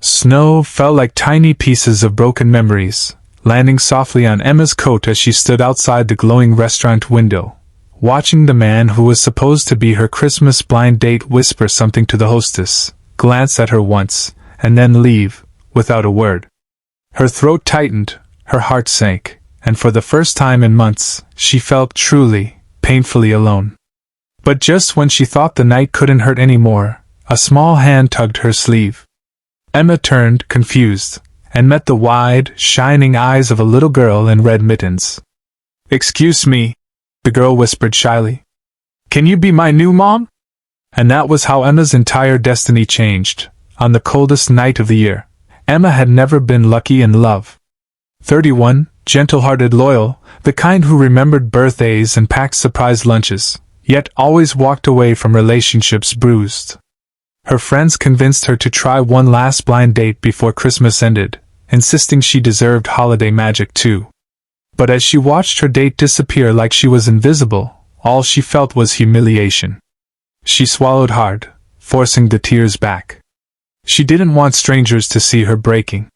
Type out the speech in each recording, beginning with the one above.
Snow fell like tiny pieces of broken memories, landing softly on Emma's coat as she stood outside the glowing restaurant window, watching the man who was supposed to be her Christmas blind date whisper something to the hostess, glance at her once, and then leave, without a word. Her throat tightened, her heart sank, and for the first time in months, she felt truly, painfully alone. But just when she thought the night couldn't hurt anymore, a small hand tugged her sleeve. Emma turned, confused, and met the wide, shining eyes of a little girl in red mittens. "Excuse me," the girl whispered shyly. "Can you be my new mom?" And that was how Emma's entire destiny changed. On the coldest night of the year, Emma had never been lucky in love. 31, gentle-hearted, loyal, the kind who remembered birthdays and packed surprise lunches, yet always walked away from relationships bruised. Her friends convinced her to try one last blind date before Christmas ended, insisting she deserved holiday magic too. But as she watched her date disappear like she was invisible, all she felt was humiliation. She swallowed hard, forcing the tears back. She didn't want strangers to see her breaking.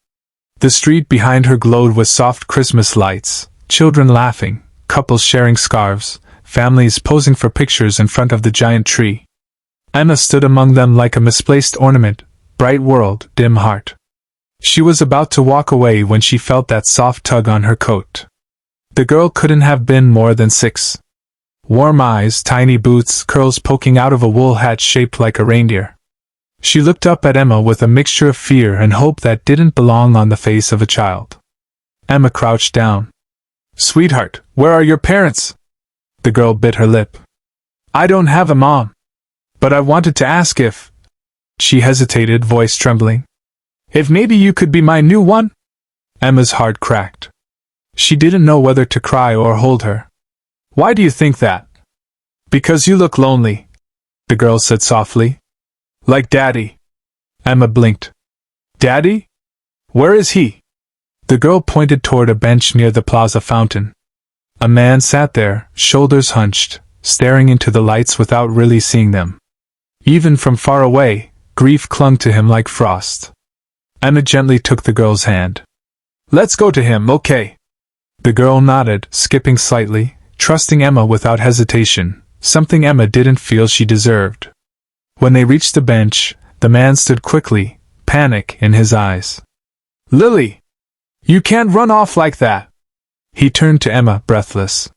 The street behind her glowed with soft Christmas lights, children laughing, couples sharing scarves, families posing for pictures in front of the giant tree. Emma stood among them like a misplaced ornament, bright world, dim heart. She was about to walk away when she felt that soft tug on her coat. The girl couldn't have been more than 6. Warm eyes, tiny boots, curls poking out of a wool hat shaped like a reindeer. She looked up at Emma with a mixture of fear and hope that didn't belong on the face of a child. Emma crouched down. "Sweetheart, where are your parents?" The girl bit her lip. "I don't have a mom. But I wanted to ask if—" She hesitated, voice trembling. "If maybe you could be my new one?" Emma's heart cracked. She didn't know whether to cry or hold her. "Why do you think that?" "Because you look lonely," the girl said softly. "Like Daddy." Emma blinked. "Daddy? Where is he?" The girl pointed toward a bench near the plaza fountain. A man sat there, shoulders hunched, staring into the lights without really seeing them. Even from far away, grief clung to him like frost. Emma gently took the girl's hand. "Let's go to him, okay?" The girl nodded, skipping slightly, trusting Emma without hesitation, something Emma didn't feel she deserved. When they reached the bench, the man stood quickly, panic in his eyes. "Lily! You can't run off like that!" He turned to Emma, breathless.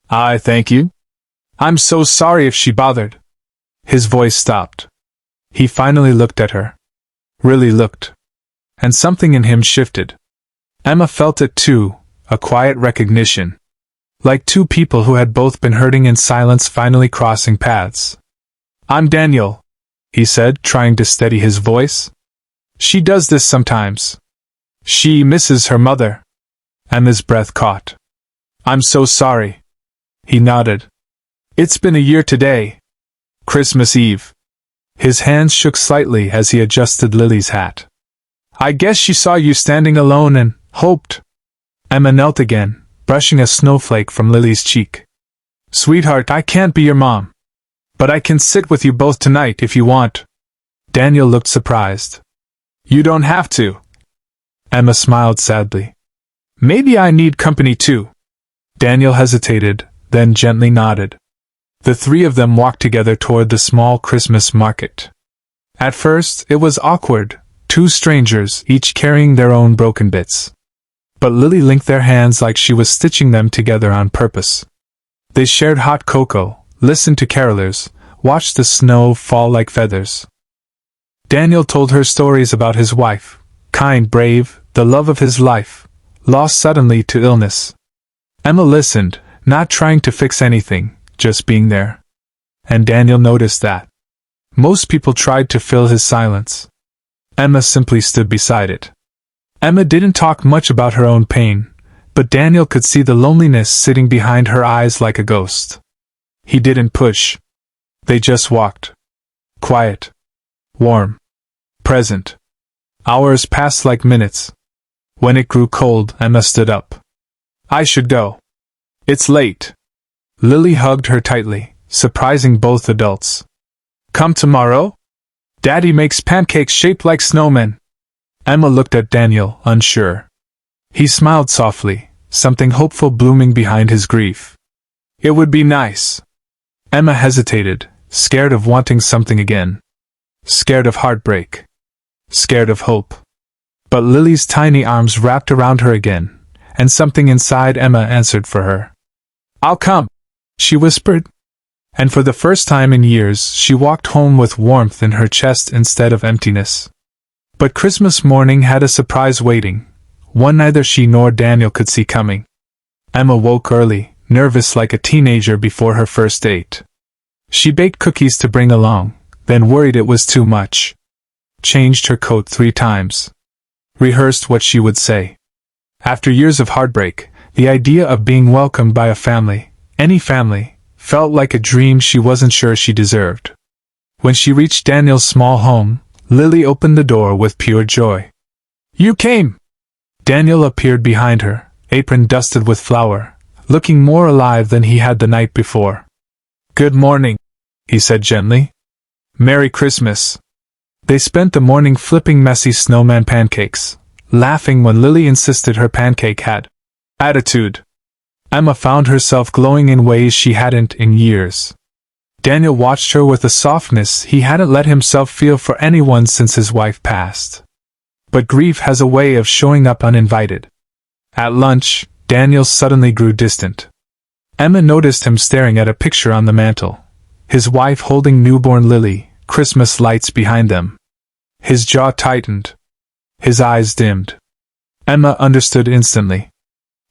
"I thank you. I'm so sorry if she bothered." His voice stopped. He finally looked at her. Really looked. And something in him shifted. Emma felt it too, a quiet recognition. Like two people who had both been hurting in silence finally crossing paths. "I'm Daniel," he said, trying to steady his voice. "She does this sometimes. She misses her mother." Emma's breath caught. "I'm so sorry." He nodded. "It's been a year today. Christmas Eve." His hands shook slightly as he adjusted Lily's hat. "I guess she saw you standing alone and hoped." Emma knelt again, brushing a snowflake from Lily's cheek. "Sweetheart, I can't be your mom. But I can sit with you both tonight if you want." Daniel looked surprised. "You don't have to." Emma smiled sadly. "Maybe I need company too." Daniel hesitated, then gently nodded. The three of them walked together toward the small Christmas market. At first, it was awkward, two strangers, each carrying their own broken bits. But Lily linked their hands like she was stitching them together on purpose. They shared hot cocoa, listened to carolers, watched the snow fall like feathers. Daniel told her stories about his wife, kind, brave, the love of his life, lost suddenly to illness. Emma listened, not trying to fix anything, just being there. And Daniel noticed that. Most people tried to fill his silence. Emma simply stood beside it. Emma didn't talk much about her own pain, but Daniel could see the loneliness sitting behind her eyes like a ghost. He didn't push. They just walked. Quiet. Warm. Present. Hours passed like minutes. When it grew cold, Emma stood up. "I should go. It's late." Lily hugged her tightly, surprising both adults. "Come tomorrow? Daddy makes pancakes shaped like snowmen." Emma looked at Daniel, unsure. He smiled softly, something hopeful blooming behind his grief. It would be nice. Emma hesitated, scared of wanting something again. Scared of heartbreak. Scared of hope. But Lily's tiny arms wrapped around her again, and something inside Emma answered for her. "I'll come," she whispered. And for the first time in years she walked home with warmth in her chest instead of emptiness. But Christmas morning had a surprise waiting, one neither she nor Daniel could see coming. Emma woke early, nervous like a teenager before her first date. She baked cookies to bring along, then worried it was too much. Changed her coat 3 times. Rehearsed what she would say. After years of heartbreak, the idea of being welcomed by a family, any family, felt like a dream she wasn't sure she deserved. When she reached Daniel's small home, Lily opened the door with pure joy. "You came!" Daniel appeared behind her, apron dusted with flour, looking more alive than he had the night before. "Good morning," he said gently. "Merry Christmas." They spent the morning flipping messy snowman pancakes, laughing when Lily insisted her pancake had attitude. Emma found herself glowing in ways she hadn't in years. Daniel watched her with a softness he hadn't let himself feel for anyone since his wife passed. But grief has a way of showing up uninvited. At lunch, Daniel suddenly grew distant. Emma noticed him staring at a picture on the mantel. His wife holding newborn Lily, Christmas lights behind them. His jaw tightened. His eyes dimmed. Emma understood instantly.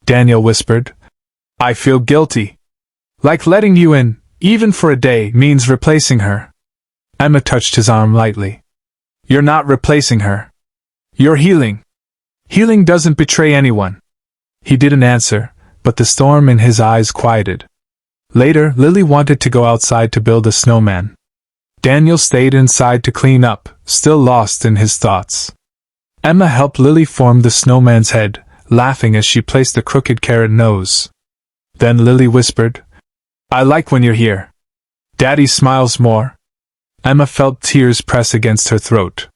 Daniel whispered, "I feel guilty. Like letting you in, even for a day, means replacing her." Emma touched his arm lightly. "You're not replacing her. You're healing. Healing doesn't betray anyone." He didn't answer, but the storm in his eyes quieted. Later, Lily wanted to go outside to build a snowman. Daniel stayed inside to clean up, still lost in his thoughts. Emma helped Lily form the snowman's head, laughing as she placed the crooked carrot nose. Then Lily whispered, "I like when you're here. Daddy smiles more." Emma felt tears press against her throat.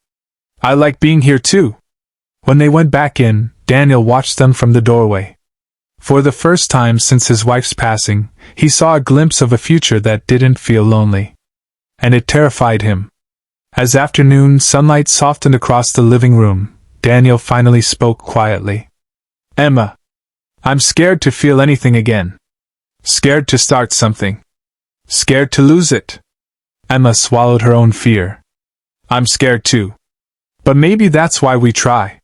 "I like being here too." When they went back in, Daniel watched them from the doorway. For the first time since his wife's passing, he saw a glimpse of a future that didn't feel lonely. And it terrified him. As afternoon sunlight softened across the living room, Daniel finally spoke quietly. "Emma, I'm scared to feel anything again. Scared to start something. Scared to lose it." Emma swallowed her own fear. "I'm scared too. But maybe that's why we try.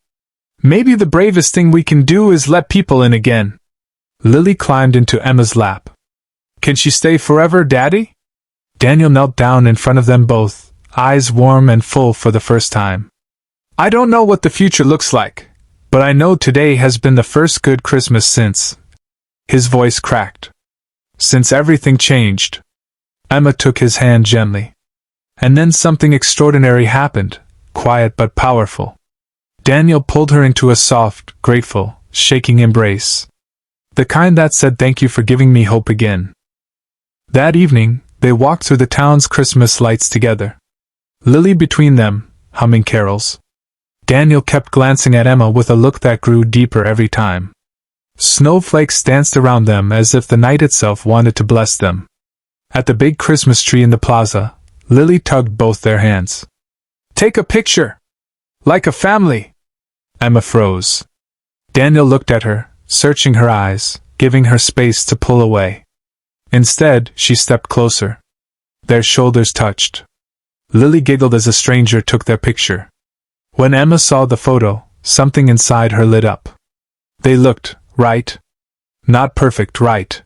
Maybe the bravest thing we can do is let people in again." Lily climbed into Emma's lap. "Can she stay forever, Daddy?" Daniel knelt down in front of them both, eyes warm and full for the first time. "I don't know what the future looks like, but I know today has been the first good Christmas since—" His voice cracked. "Since everything changed." Emma took his hand gently. And then something extraordinary happened, quiet but powerful. Daniel pulled her into a soft, grateful, shaking embrace. The kind that said, "Thank you for giving me hope again." That evening, they walked through the town's Christmas lights together. Lily between them, humming carols. Daniel kept glancing at Emma with a look that grew deeper every time. Snowflakes danced around them as if the night itself wanted to bless them. At the big Christmas tree in the plaza, Lily tugged both their hands. "Take a picture! Like a family!" Emma froze. Daniel looked at her, searching her eyes, giving her space to pull away. Instead, she stepped closer. Their shoulders touched. Lily giggled as a stranger took their picture. When Emma saw the photo, something inside her lit up. They looked right. Not perfect right.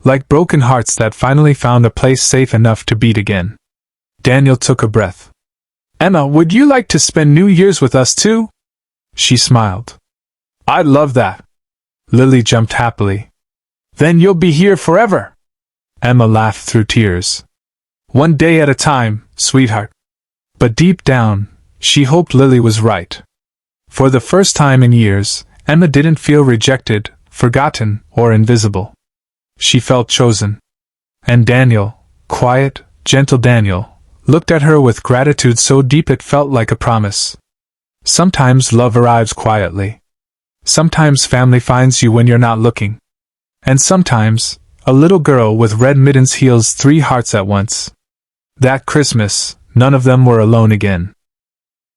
Like broken hearts that finally found a place safe enough to beat again. Daniel took a breath. "Emma, would you like to spend New Year's with us too?" She smiled. "I'd love that." Lily jumped happily. "Then you'll be here forever." Emma laughed through tears. "One day at a time, sweetheart." But deep down, she hoped Lily was right. For the first time in years, Emma didn't feel rejected, forgotten, or invisible. She felt chosen. And Daniel, quiet, gentle Daniel, looked at her with gratitude so deep it felt like a promise. Sometimes love arrives quietly. Sometimes family finds you when you're not looking. And sometimes, a little girl with red mittens heals 3 hearts at once. That Christmas, none of them were alone again.